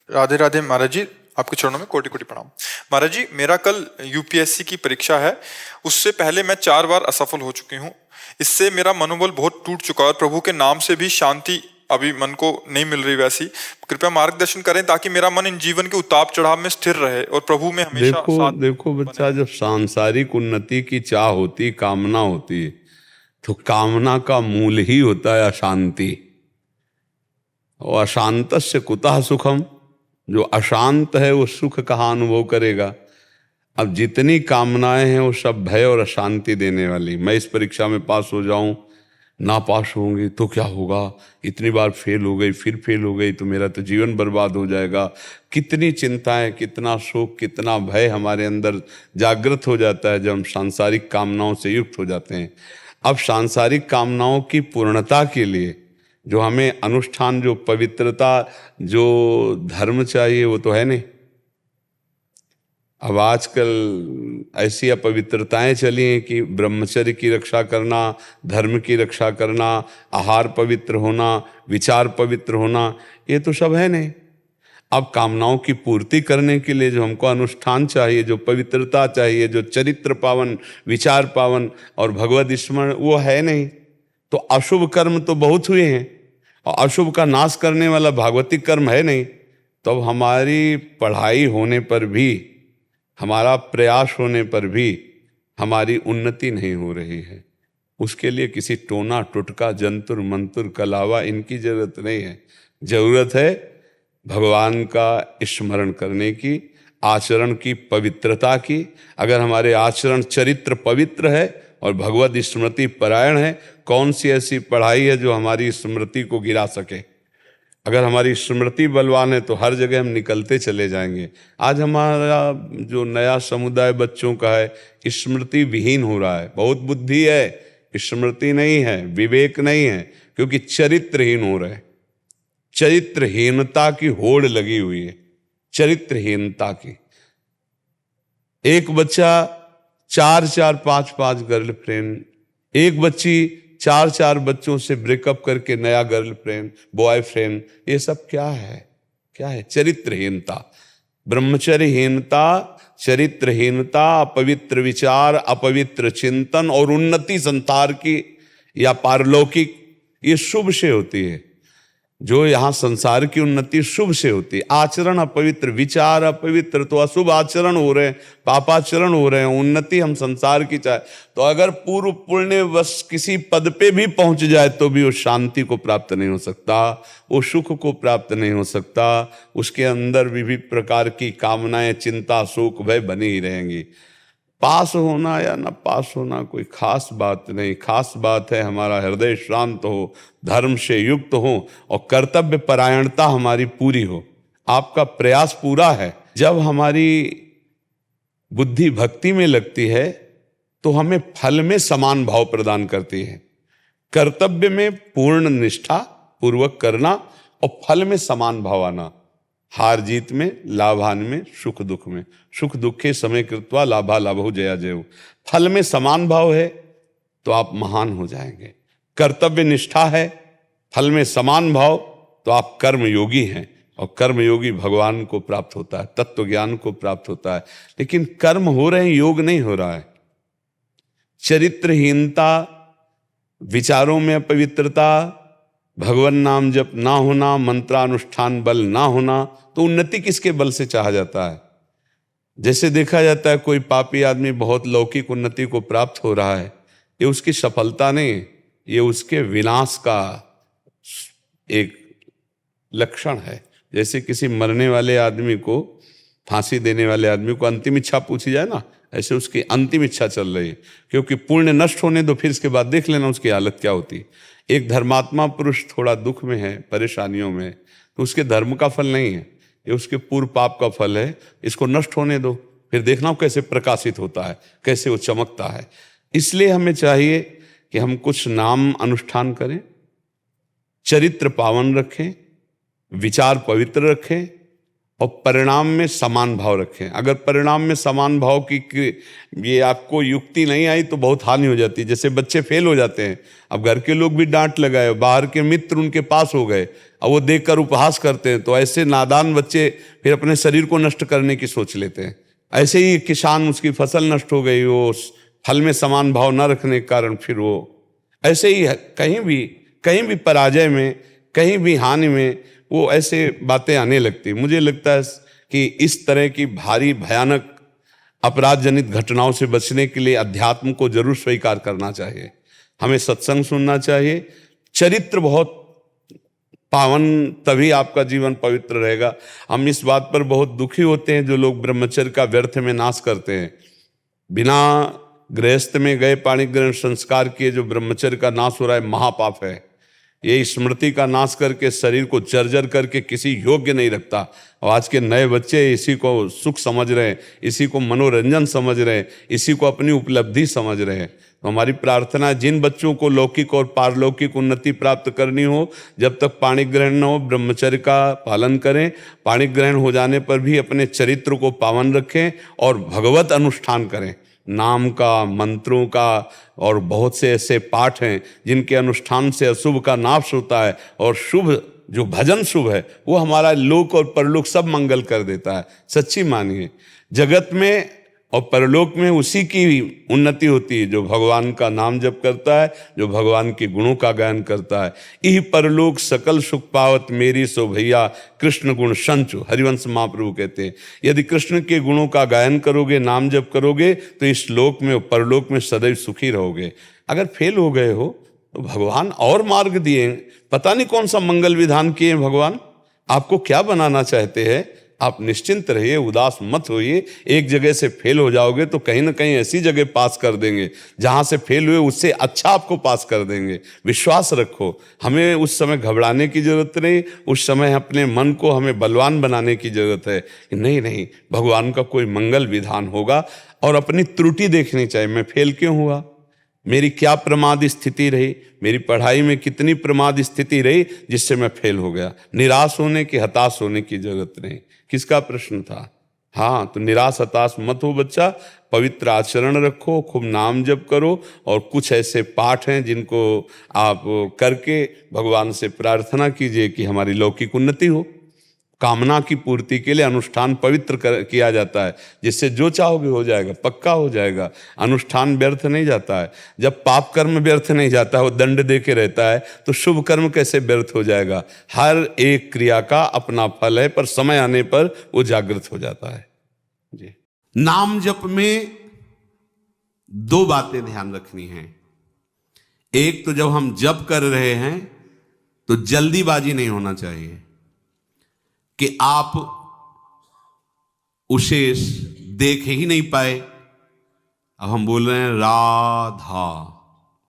राधे राधे महाराज जी, आपके चरणों में कोटि कोटि प्रणाम। महाराज जी, मेरा कल यूपीएससी की परीक्षा है। उससे पहले मैं 4 बार असफल हो चुकी हूँ। इससे मेरा मनोबल बहुत टूट चुका है और प्रभु के नाम से भी शांति अभी मन को नहीं मिल रही वैसी। कृपया मार्गदर्शन करें ताकि मेरा मन इन जीवन के उतार चढ़ाव में स्थिर रहे और प्रभु में हमेशा देखो साथ देखो बने बच्चा, रहे। जब सांसारिक उन्नति की चाह होती, कामना होती, तो कामना का मूल ही होता है अशांति। और अशांतस्य कुतः सुखम, जो अशांत है वो सुख कहाँ अनुभव करेगा। अब जितनी कामनाएं हैं वो सब भय और अशांति देने वाली। मैं इस परीक्षा में पास हो जाऊं, ना पास होंगी तो क्या होगा, इतनी बार फेल हो गई, फिर फेल हो गई तो मेरा तो जीवन बर्बाद हो जाएगा। कितनी चिंताएं, कितना शोक, कितना भय हमारे अंदर जागृत हो जाता है जब हम सांसारिक कामनाओं से युक्त हो जाते हैं। अब सांसारिक कामनाओं की पूर्णता के लिए जो हमें अनुष्ठान, जो पवित्रता, जो धर्म चाहिए वो तो है नहीं। अब आजकल ऐसी अपवित्रताएं चली हैं कि ब्रह्मचर्य की रक्षा करना, धर्म की रक्षा करना, आहार पवित्र होना, विचार पवित्र होना, ये तो सब है नहीं। अब कामनाओं की पूर्ति करने के लिए जो हमको अनुष्ठान चाहिए, जो पवित्रता चाहिए, जो चरित्र पावन, विचार पावन और भगवद स्मरण, वो है नहीं। तो अशुभ कर्म तो बहुत हुए हैं और अशुभ का नाश करने वाला भागवतिक कर्म है नहीं। तो अब हमारी पढ़ाई होने पर भी, हमारा प्रयास होने पर भी हमारी उन्नति नहीं हो रही है। उसके लिए किसी टोना टुटका, जंतुर मंतुर, कलावा, इनकी जरूरत नहीं है। जरूरत है भगवान का स्मरण करने की, आचरण की पवित्रता की। अगर हमारे आचरण चरित्र पवित्र है और भगवद स्मृति परायण है, कौन सी ऐसी पढ़ाई है जो हमारी स्मृति को गिरा सके। अगर हमारी स्मृति बलवान है तो हर जगह हम निकलते चले जाएंगे। आज हमारा जो नया समुदाय बच्चों का है, स्मृति विहीन हो रहा है। बहुत बुद्धि है, स्मृति नहीं है, विवेक नहीं है, क्योंकि चरित्रहीन हो रहे हैं। चरित्रहीनता की होड़ लगी हुई है, चरित्रहीनता की। एक बच्चा 4-4, 5-5 गर्लफ्रेंड, एक बच्ची 4-4 बच्चों से ब्रेकअप करके नया गर्लफ्रेंड, बॉयफ्रेंड, ये सब क्या है? क्या है? चरित्रहीनता, ब्रह्मचर्यहीनता, चरित्रहीनता, अपवित्र विचार, अपवित्र चिंतन और उन्नति संसार की या पारलौकिक, ये शुभ से होती है। जो यहाँ संसार की उन्नति शुभ से होती है। आचरण अपवित्र, विचार अपवित्र, तो अशुभ आचरण हो रहे हैं, पापाचरण हो रहे हैं। उन्नति हम संसार की चाहे तो अगर पूर्व पुण्य वश किसी पद पे भी पहुंच जाए तो भी वो शांति को प्राप्त नहीं हो सकता, वो सुख को प्राप्त नहीं हो सकता। उसके अंदर विविध प्रकार की कामनाएं, चिंता, शोक, भय बनी ही रहेंगी। पास होना या न पास होना कोई खास बात नहीं। खास बात है हमारा हृदय शांत हो, धर्म से युक्त हो और कर्तव्य परायणता हमारी पूरी हो। आपका प्रयास पूरा है। जब हमारी बुद्धि भक्ति में लगती है तो हमें फल में समान भाव प्रदान करती है। कर्तव्य में पूर्ण निष्ठा पूर्वक करना और फल में समान भाव आना। हार जीत में, लाभान में, सुख दुख में। सुख दुखे समय कृत्वा लाभा लाभो जया जयो। फल में समान भाव है तो आप महान हो जाएंगे। कर्तव्य निष्ठा है, फल में समान भाव, तो आप कर्म योगी हैं और कर्म योगी भगवान को प्राप्त होता है, तत्व ज्ञान को प्राप्त होता है। लेकिन कर्म हो रहे हैं, योग नहीं हो रहा है। चरित्रहीनता, विचारों में अपवित्रता, भगवान नाम जप ना होना, मंत्रानुष्ठान बल ना होना, तो उन्नति किसके बल से चाहा जाता है? जैसे देखा जाता है कोई पापी आदमी बहुत लौकिक उन्नति को प्राप्त हो रहा है, ये उसकी सफलता नहीं, ये उसके विनाश का एक लक्षण है। जैसे किसी मरने वाले आदमी को, फांसी देने वाले आदमी को अंतिम इच्छा पूछी जाए ना, ऐसे उसकी अंतिम इच्छा चल रही है, क्योंकि पुण्य नष्ट होने दो, फिर इसके बाद देख लेना उसकी हालत क्या होती है। एक धर्मात्मा पुरुष थोड़ा दुख में है, परेशानियों में, तो उसके धर्म का फल नहीं है, ये उसके पूर्व पाप का फल है। इसको नष्ट होने दो, फिर देखना कैसे प्रकाशित होता है, कैसे वो चमकता है। इसलिए हमें चाहिए कि हम कुछ नाम अनुष्ठान करें, चरित्र पावन रखें, विचार पवित्र रखें और परिणाम में समान भाव रखें। अगर परिणाम में समान भाव की ये आपको युक्ति नहीं आई तो बहुत हानि हो जाती है। जैसे बच्चे फेल हो जाते हैं, अब घर के लोग भी डांट लगाए, बाहर के मित्र उनके पास हो गए, अब वो देखकर उपहास करते हैं, तो ऐसे नादान बच्चे फिर अपने शरीर को नष्ट करने की सोच लेते हैं। ऐसे ही किसान, उसकी फसल नष्ट हो गई, वो फल में समान भाव न रखने के कारण फिर वो ऐसे ही कहीं भी पराजय में, कहीं भी हानि में वो ऐसे बातें आने लगती। मुझे लगता है कि इस तरह की भारी भयानक अपराध जनित घटनाओं से बचने के लिए अध्यात्म को जरूर स्वीकार करना चाहिए। हमें सत्संग सुनना चाहिए। चरित्र बहुत पावन, तभी आपका जीवन पवित्र रहेगा। हम इस बात पर बहुत दुखी होते हैं जो लोग ब्रह्मचर्य का व्यर्थ में नाश करते हैं। बिना गृहस्थ में गए पाणी ग्रहण संस्कार किए जो ब्रह्मचर्य का नाश हो रहा है, महापाप है। ये स्मृति का नाश करके शरीर को जर्जर करके किसी योग्य नहीं रखता। और आज के नए बच्चे इसी को सुख समझ रहे हैं, इसी को मनोरंजन समझ रहे हैं, इसी को अपनी उपलब्धि समझ रहे हैं। तो हमारी प्रार्थना है, जिन बच्चों को लौकिक और पारलौकिक उन्नति प्राप्त करनी हो, जब तक पाणी ग्रहण न हो ब्रह्मचर्य का पालन करें। पाणी ग्रहण हो जाने पर भी अपने चरित्र को पावन रखें और भगवत अनुष्ठान करें। नाम का, मंत्रों का, और बहुत से ऐसे पाठ हैं जिनके अनुष्ठान से अशुभ का नाश होता है, और शुभ जो भजन शुभ है वो हमारा लोक और परलोक सब मंगल कर देता है। सच्ची मानिए, जगत में और परलोक में उसी की उन्नति होती है जो भगवान का नाम जप करता है, जो भगवान के गुणों का गायन करता है। इह परलोक सकल सुख पावत मेरी सो भैया कृष्ण गुण संचु, हरिवंश महाप्रभु कहते हैं। यदि कृष्ण के गुणों का गायन करोगे, नाम जप करोगे, तो इस लोक में और परलोक में सदैव सुखी रहोगे। अगर फेल हो गए हो तो भगवान और मार्ग दिए, पता नहीं कौन सा मंगल विधान किए भगवान, आपको क्या बनाना चाहते हैं। आप निश्चिंत रहिए, उदास मत होइए। एक जगह से फेल हो जाओगे तो कहीं ना कहीं ऐसी जगह पास कर देंगे जहां से फेल हुए उससे अच्छा आपको पास कर देंगे। विश्वास रखो। हमें उस समय घबराने की जरूरत नहीं, उस समय अपने मन को हमें बलवान बनाने की जरूरत है कि नहीं, भगवान का कोई मंगल विधान होगा। और अपनी त्रुटि देखनी चाहिए, मैं फेल क्यों हुआ, मेरी क्या प्रमाद स्थिति रही, मेरी पढ़ाई में कितनी प्रमाद स्थिति रही जिससे मैं फेल हो गया। निराश होने की, हताश होने की जरूरत नहीं। किसका प्रश्न था? हाँ, तो निराश हताश मत हो बच्चा, पवित्र आचरण रखो, खूब नाम जप करो, और कुछ ऐसे पाठ हैं जिनको आप करके भगवान से प्रार्थना कीजिए कि हमारी लौकिक उन्नति हो। कामना की पूर्ति के लिए अनुष्ठान पवित्र किया जाता है, जिससे जो चाहोगे हो जाएगा, पक्का हो जाएगा। अनुष्ठान व्यर्थ नहीं जाता है। जब पाप कर्म व्यर्थ नहीं जाता है, वो दंड दे के रहता है, तो शुभ कर्म कैसे व्यर्थ हो जाएगा। हर एक क्रिया का अपना फल है, पर समय आने पर वो जागृत हो जाता है जी। नाम जप में दो बातें ध्यान रखनी है। एक तो जब हम जप कर रहे हैं तो जल्दीबाजी नहीं होना चाहिए कि आप उसे देख ही नहीं पाए। अब हम बोल रहे हैं राधा,